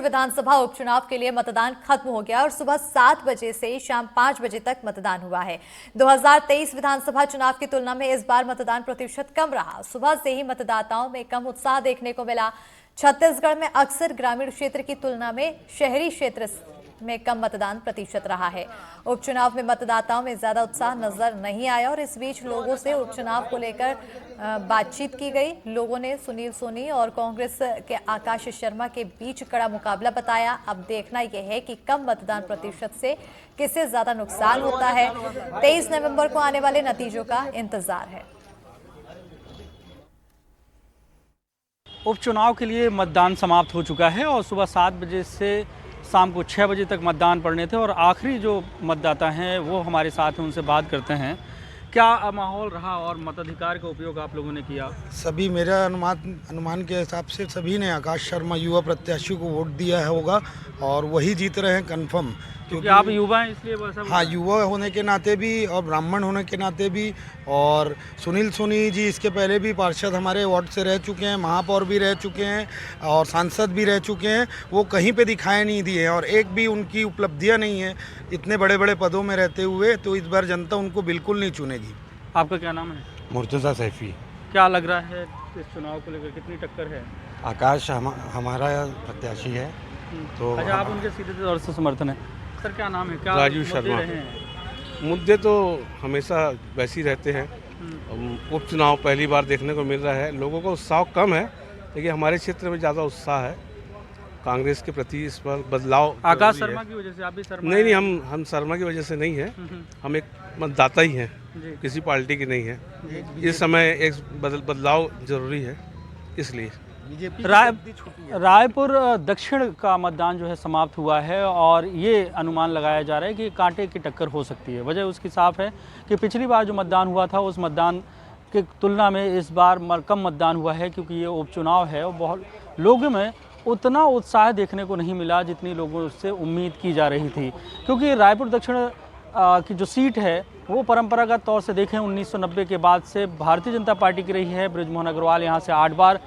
विधानसभा उपचुनाव के लिए मतदान खत्म हो गया और सुबह 7 बजे से शाम 5 बजे तक मतदान हुआ है। 2023 विधानसभा चुनाव की तुलना में इस बार मतदान प्रतिशत कम रहा। सुबह से ही मतदाताओं में कम उत्साह देखने को मिला। छत्तीसगढ़ में अक्सर ग्रामीण क्षेत्र की तुलना में शहरी क्षेत्र में कम मतदान प्रतिशत रहा है। उपचुनाव में मतदाताओं में ज्यादा उत्साह नजर नहीं आया और इस बीच लोगों से उपचुनाव को लेकर बातचीत की गई। लोगों ने सुनील सोनी और कांग्रेस के आकाश शर्मा के बीच कड़ा मुकाबला बताया। अब देखना यह है कि कम मतदान प्रतिशत से किसे ज्यादा नुकसान होता है। 23 नवंबर को आने वाले नतीजों का इंतजार है। उपचुनाव के लिए मतदान समाप्त हो चुका है और सुबह 7 बजे से शाम को 6 बजे तक मतदान पड़ने थे और आखिरी जो मतदाता हैं वो हमारे साथ हैं, उनसे बात करते हैं। क्या माहौल रहा और मताधिकार का उपयोग आप लोगों ने किया? सभी मेरा अनुमान के हिसाब से सभी ने आकाश शर्मा युवा प्रत्याशी को वोट दिया होगा और वही जीत रहे हैं कंफर्म, क्योंकि आप युवा हैं इसलिए वैसा। हाँ, युवा होने के नाते भी और ब्राह्मण होने के नाते भी। और सुनील सोनी जी इसके पहले भी पार्षद हमारे वार्ड से रह चुके हैं, महापौर भी रह चुके हैं और सांसद भी रह चुके हैं। वो कहीं पे दिखाई नहीं दिए और एक भी उनकी उपलब्धियां नहीं है इतने बड़े बड़े पदों में रहते हुए। तो इस बार जनता उनको बिल्कुल नहीं चुनेगी। आपका क्या नाम है? मुर्तज़ा सैफी। क्या लग रहा है इस चुनाव को लेकर, कितनी टक्कर है? आकाश हमारा प्रत्याशी है। तो अच्छा, आप उनके सीधे तौर से समर्थन है। सर क्या नाम है? क्या राजू शर्मा। मुद्दे तो हमेशा वैसे ही रहते हैं। उपचुनाव पहली बार देखने को मिल रहा है। लोगों का उत्साह कम है, लेकिन हमारे क्षेत्र में ज़्यादा उत्साह है कांग्रेस के प्रति। इस पर बदलाव आकाश शर्मा की वजह से आप भी शर्मा? नहीं, हम शर्मा की वजह से नहीं है। हम एक मतदाता ही हैं, किसी पार्टी की नहीं है। इस समय एक बदलाव जरूरी है, इसलिए। रायपुर दक्षिण का मतदान जो है समाप्त हुआ है और ये अनुमान लगाया जा रहा है कि कांटे की टक्कर हो सकती है। वजह उसकी साफ है कि पिछली बार जो मतदान हुआ था उस मतदान की तुलना में इस बार कम मतदान हुआ है, क्योंकि ये उपचुनाव है और बहुत लोगों में उतना उत्साह देखने को नहीं मिला जितनी लोगों से उम्मीद की जा रही थी। क्योंकि रायपुर दक्षिण की जो सीट है वो परंपरागत तौर से देखें 1990 के बाद से भारतीय जनता पार्टी की रही है। बृजमोहन अग्रवाल यहाँ से 8 बार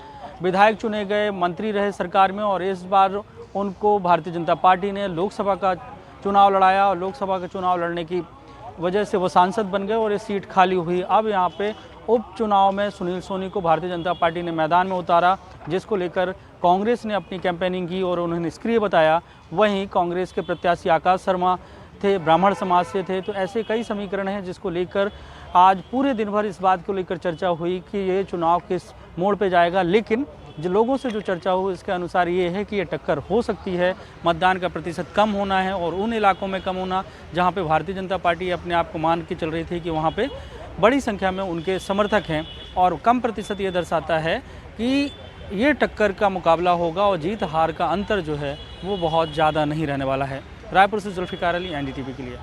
विधायक चुने गए, मंत्री रहे सरकार में और इस बार उनको भारतीय जनता पार्टी ने लोकसभा का चुनाव लड़ाया और लोकसभा का चुनाव लड़ने की वजह से वो सांसद बन गए और ये सीट खाली हुई। अब यहाँ पे उपचुनाव में सुनील सोनी को भारतीय जनता पार्टी ने मैदान में उतारा, जिसको लेकर कांग्रेस ने अपनी कैंपेनिंग की और उन्हें निष्क्रिय बताया। वहीं कांग्रेस के प्रत्याशी आकाश शर्मा थे, ब्राह्मण समाज से थे। तो ऐसे कई समीकरण हैं जिसको लेकर आज पूरे दिन भर इस बात को लेकर चर्चा हुई कि ये चुनाव किस मोड़ पे जाएगा। लेकिन जो लोगों से जो चर्चा हुई इसके अनुसार ये है कि ये टक्कर हो सकती है। मतदान का प्रतिशत कम होना है और उन इलाकों में कम होना जहाँ पे भारतीय जनता पार्टी अपने आप को मान के चल रही थी कि वहाँ पे बड़ी संख्या में उनके समर्थक हैं। और कम प्रतिशत ये दर्शाता है कि ये टक्कर का मुकाबला होगा और जीत हार का अंतर जो है वो बहुत ज़्यादा नहीं रहने वाला है। रायपुर से जुल्फिकार अली, NDTV के लिए।